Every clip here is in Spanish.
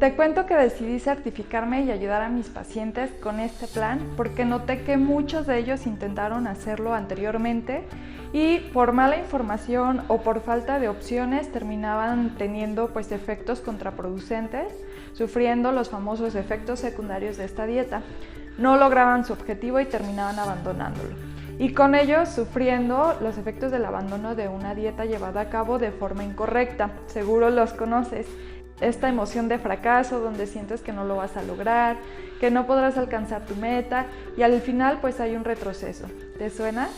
Te cuento que decidí certificarme y ayudar a mis pacientes con este plan porque noté que muchos de ellos intentaron hacerlo anteriormente y por mala información o por falta de opciones terminaban teniendo efectos contraproducentes, sufriendo los famosos efectos secundarios de esta dieta. No lograban su objetivo y terminaban abandonándolo. Y con ellos sufriendo los efectos del abandono de una dieta llevada a cabo de forma incorrecta. Seguro los conoces. Esta emoción de fracaso donde sientes que no lo vas a lograr, que no podrás alcanzar tu meta y al final hay un retroceso. ¿Te suena?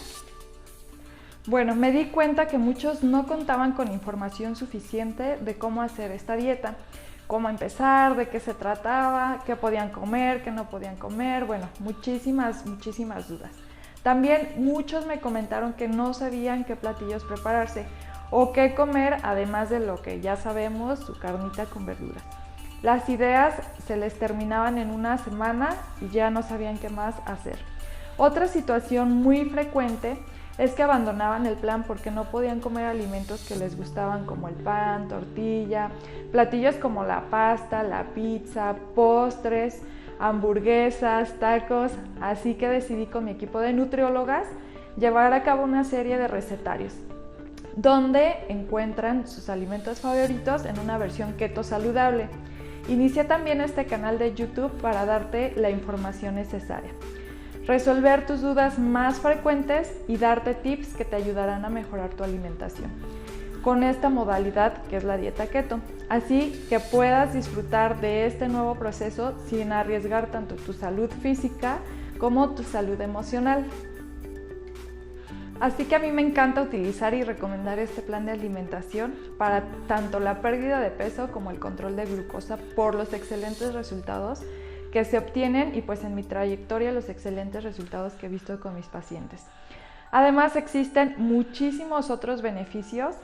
Bueno, me di cuenta que muchos no contaban con información suficiente de cómo hacer esta dieta, cómo empezar, de qué se trataba, qué podían comer, qué no podían comer, muchísimas dudas. También muchos me comentaron que no sabían qué platillos prepararse o qué comer, además de lo que ya sabemos, su carnita con verduras. Las ideas se les terminaban en una semana y ya no sabían qué más hacer. Otra situación muy frecuente es que abandonaban el plan porque no podían comer alimentos que les gustaban como el pan, tortilla, platillos como la pasta, la pizza, postres, hamburguesas, tacos, así que decidí con mi equipo de nutriólogas llevar a cabo una serie de recetarios donde encuentran sus alimentos favoritos en una versión keto saludable. Inicié también este canal de YouTube para darte la información necesaria, resolver tus dudas más frecuentes y darte tips que te ayudarán a mejorar tu alimentación con esta modalidad que es la dieta keto, así que puedas disfrutar de este nuevo proceso sin arriesgar tanto tu salud física como tu salud emocional. Así que a mí me encanta utilizar y recomendar este plan de alimentación para tanto la pérdida de peso como el control de glucosa por los excelentes resultados que se obtienen y en mi trayectoria los excelentes resultados que he visto con mis pacientes. Además existen muchísimos otros beneficios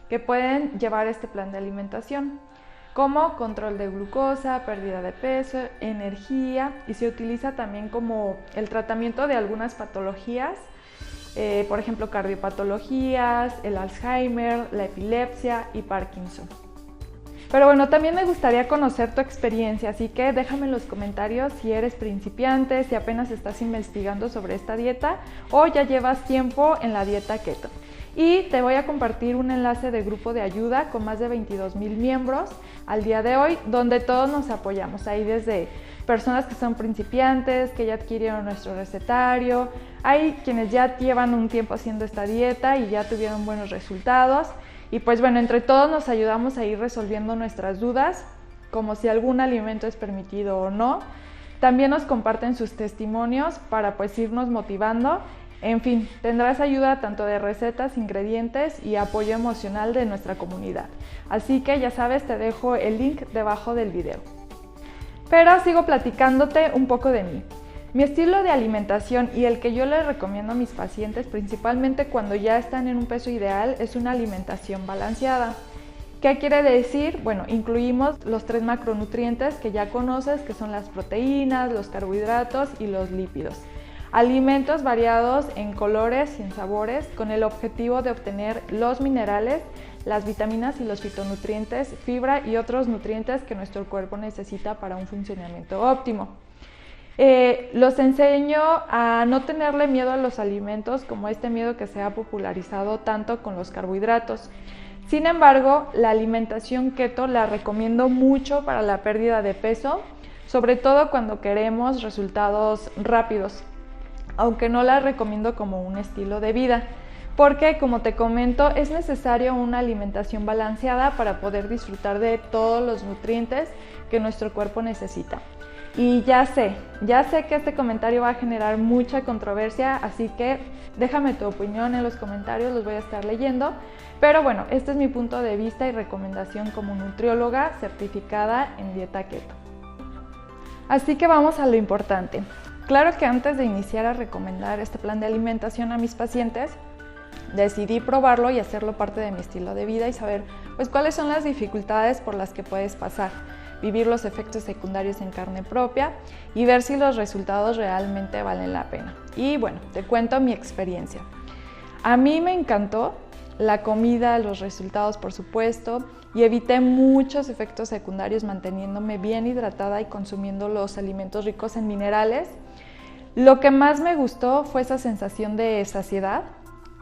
que pueden llevar este plan de alimentación, como control de glucosa, pérdida de peso, energía y se utiliza también como el tratamiento de algunas patologías, por ejemplo cardiopatologías, el Alzheimer, la epilepsia y Parkinson. Pero también me gustaría conocer tu experiencia, así que déjame en los comentarios si eres principiante, si apenas estás investigando sobre esta dieta o ya llevas tiempo en la dieta keto. Y te voy a compartir un enlace de grupo de ayuda con más de 22,000 miembros al día de hoy, donde todos nos apoyamos. Hay desde personas que son principiantes, que ya adquirieron nuestro recetario, hay quienes ya llevan un tiempo haciendo esta dieta y ya tuvieron buenos resultados. Y entre todos nos ayudamos a ir resolviendo nuestras dudas, como si algún alimento es permitido o no. También nos comparten sus testimonios para irnos motivando. En fin, tendrás ayuda tanto de recetas, ingredientes y apoyo emocional de nuestra comunidad. Así que ya sabes, te dejo el link debajo del video. Pero sigo platicándote un poco de mí. Mi estilo de alimentación y el que yo les recomiendo a mis pacientes, principalmente cuando ya están en un peso ideal, es una alimentación balanceada. ¿Qué quiere decir? Incluimos los 3 macronutrientes que ya conoces, que son las proteínas, los carbohidratos y los lípidos. Alimentos variados en colores y en sabores con el objetivo de obtener los minerales, las vitaminas y los fitonutrientes, fibra y otros nutrientes que nuestro cuerpo necesita para un funcionamiento óptimo. Los enseño a no tenerle miedo a los alimentos como este miedo que se ha popularizado tanto con los carbohidratos. Sin embargo, la alimentación keto la recomiendo mucho para la pérdida de peso, sobre todo cuando queremos resultados rápidos, aunque no la recomiendo como un estilo de vida, porque como te comento es necesario una alimentación balanceada para poder disfrutar de todos los nutrientes que nuestro cuerpo necesita. Y ya sé que este comentario va a generar mucha controversia, así que déjame tu opinión en los comentarios, los voy a estar leyendo. Pero este es mi punto de vista y recomendación como nutrióloga certificada en dieta keto. Así que vamos a lo importante. Claro que antes de iniciar a recomendar este plan de alimentación a mis pacientes, decidí probarlo y hacerlo parte de mi estilo de vida y saber cuáles son las dificultades por las que puedes pasar, vivir los efectos secundarios en carne propia y ver si los resultados realmente valen la pena. Y te cuento mi experiencia. A mí me encantó la comida, los resultados por supuesto, y evité muchos efectos secundarios manteniéndome bien hidratada y consumiendo los alimentos ricos en minerales. Lo que más me gustó fue esa sensación de saciedad,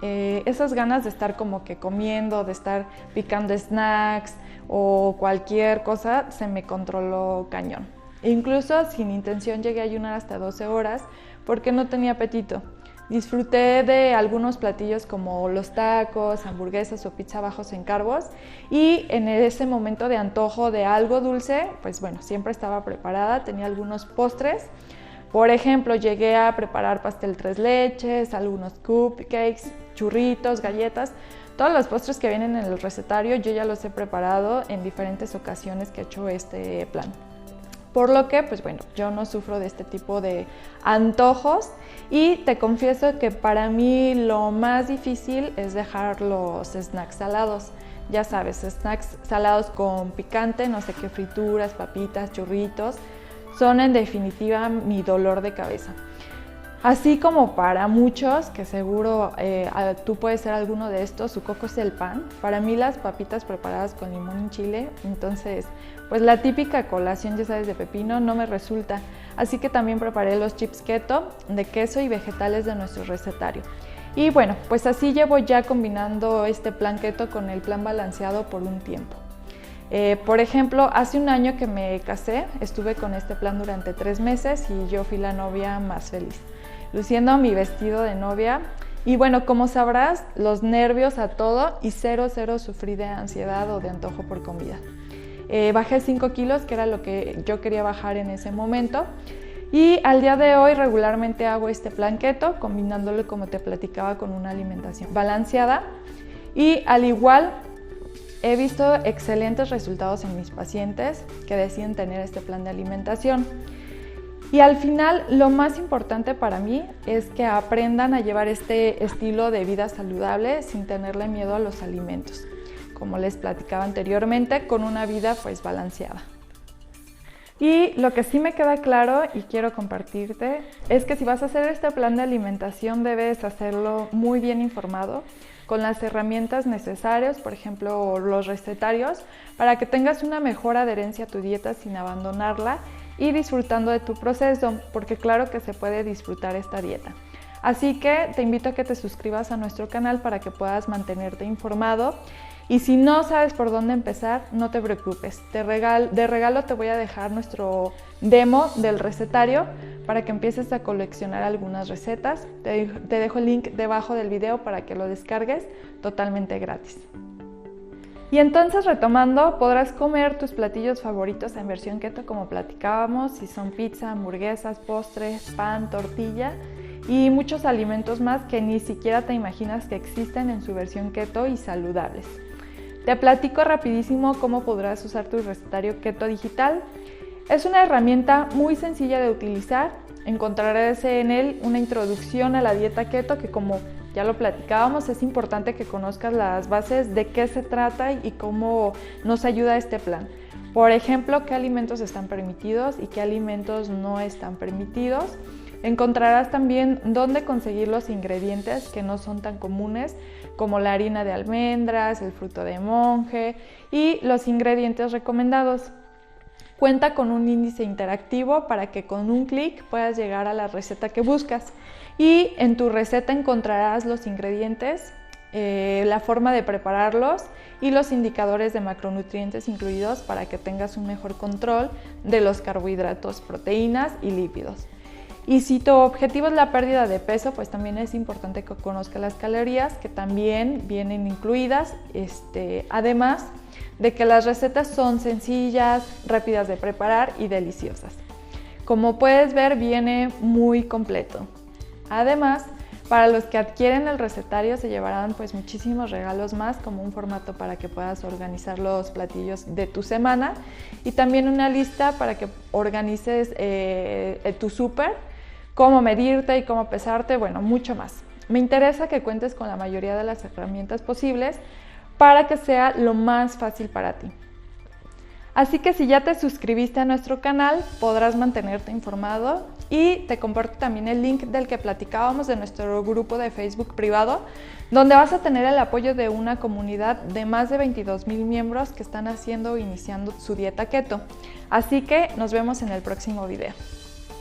esas ganas de estar como que comiendo, de estar picando snacks o cualquier cosa, se me controló cañón. Incluso sin intención llegué a ayunar hasta 12 horas porque no tenía apetito. Disfruté de algunos platillos como los tacos, hamburguesas o pizza bajos en carbos, y en ese momento de antojo de algo dulce, pues bueno, siempre estaba preparada, tenía algunos postres. Por ejemplo, llegué a preparar pastel tres leches, algunos cupcakes, churritos, galletas. Todos los postres que vienen en el recetario yo ya los he preparado en diferentes ocasiones que he hecho este plan. Por lo que, pues bueno, yo no sufro de este tipo de antojos, y te confieso que para mí lo más difícil es dejar los snacks salados. Ya sabes, snacks salados con picante, no sé qué, frituras, papitas, churritos, son en definitiva mi dolor de cabeza. Así como para muchos, que seguro tú puedes ser alguno de estos, su coco es el pan. Para mí las papitas preparadas con limón y chile, entonces pues la típica colación, ya sabes, de pepino no me resulta. Así que también preparé los chips keto de queso y vegetales de nuestro recetario. Y bueno, pues así llevo ya combinando este plan keto con el plan balanceado por un tiempo. Por ejemplo, hace un año que me casé, estuve con este plan durante 3 meses y yo fui la novia más feliz, luciendo mi vestido de novia. Y bueno, como sabrás, los nervios a todo y cero sufrí de ansiedad o de antojo por comida. Bajé 5 kilos, que era lo que yo quería bajar en ese momento. Y al día de hoy regularmente hago este plan keto, combinándolo, como te platicaba, con una alimentación balanceada. Y al igual, he visto excelentes resultados en mis pacientes que deciden tener este plan de alimentación. Y al final, lo más importante para mí es que aprendan a llevar este estilo de vida saludable sin tenerle miedo a los alimentos, como les platicaba anteriormente, con una vida pues balanceada. Y lo que sí me queda claro y quiero compartirte es que si vas a hacer este plan de alimentación debes hacerlo muy bien informado, con las herramientas necesarias, por ejemplo los recetarios, para que tengas una mejor adherencia a tu dieta sin abandonarla y disfrutando de tu proceso, porque claro que se puede disfrutar esta dieta. Así que te invito a que te suscribas a nuestro canal para que puedas mantenerte informado. Y si no sabes por dónde empezar, no te preocupes. De regalo te voy a dejar nuestro demo del recetario para que empieces a coleccionar algunas recetas. Te dejo el link debajo del video para que lo descargues totalmente gratis. Y entonces, retomando, podrás comer tus platillos favoritos en versión keto, como platicábamos, si son pizza, hamburguesas, postres, pan, tortilla y muchos alimentos más que ni siquiera te imaginas que existen en su versión keto y saludables. Te platico rapidísimo cómo podrás usar tu recetario keto digital. Es una herramienta muy sencilla de utilizar. Encontrarás en él una introducción a la dieta keto que, como ya lo platicábamos, es importante que conozcas las bases de qué se trata y cómo nos ayuda este plan. Por ejemplo, qué alimentos están permitidos y qué alimentos no están permitidos. Encontrarás también dónde conseguir los ingredientes que no son tan comunes, como la harina de almendras, el fruto de monje y los ingredientes recomendados. Cuenta con un índice interactivo para que con un clic puedas llegar a la receta que buscas. Y en tu receta encontrarás los ingredientes, la forma de prepararlos y los indicadores de macronutrientes incluidos para que tengas un mejor control de los carbohidratos, proteínas y lípidos. Y si tu objetivo es la pérdida de peso, pues también es importante que conozcas las calorías, que también vienen incluidas, además de que las recetas son sencillas, rápidas de preparar y deliciosas. Como puedes ver, viene muy completo. Además, para los que adquieren el recetario se llevarán pues muchísimos regalos más, como un formato para que puedas organizar los platillos de tu semana y también una lista para que organices tu súper, cómo medirte y cómo pesarte, bueno, mucho más. Me interesa que cuentes con la mayoría de las herramientas posibles para que sea lo más fácil para ti. Así que si ya te suscribiste a nuestro canal, podrás mantenerte informado y te comparto también el link del que platicábamos de nuestro grupo de Facebook privado, donde vas a tener el apoyo de una comunidad de más de 22,000 miembros que están iniciando su dieta keto. Así que nos vemos en el próximo video.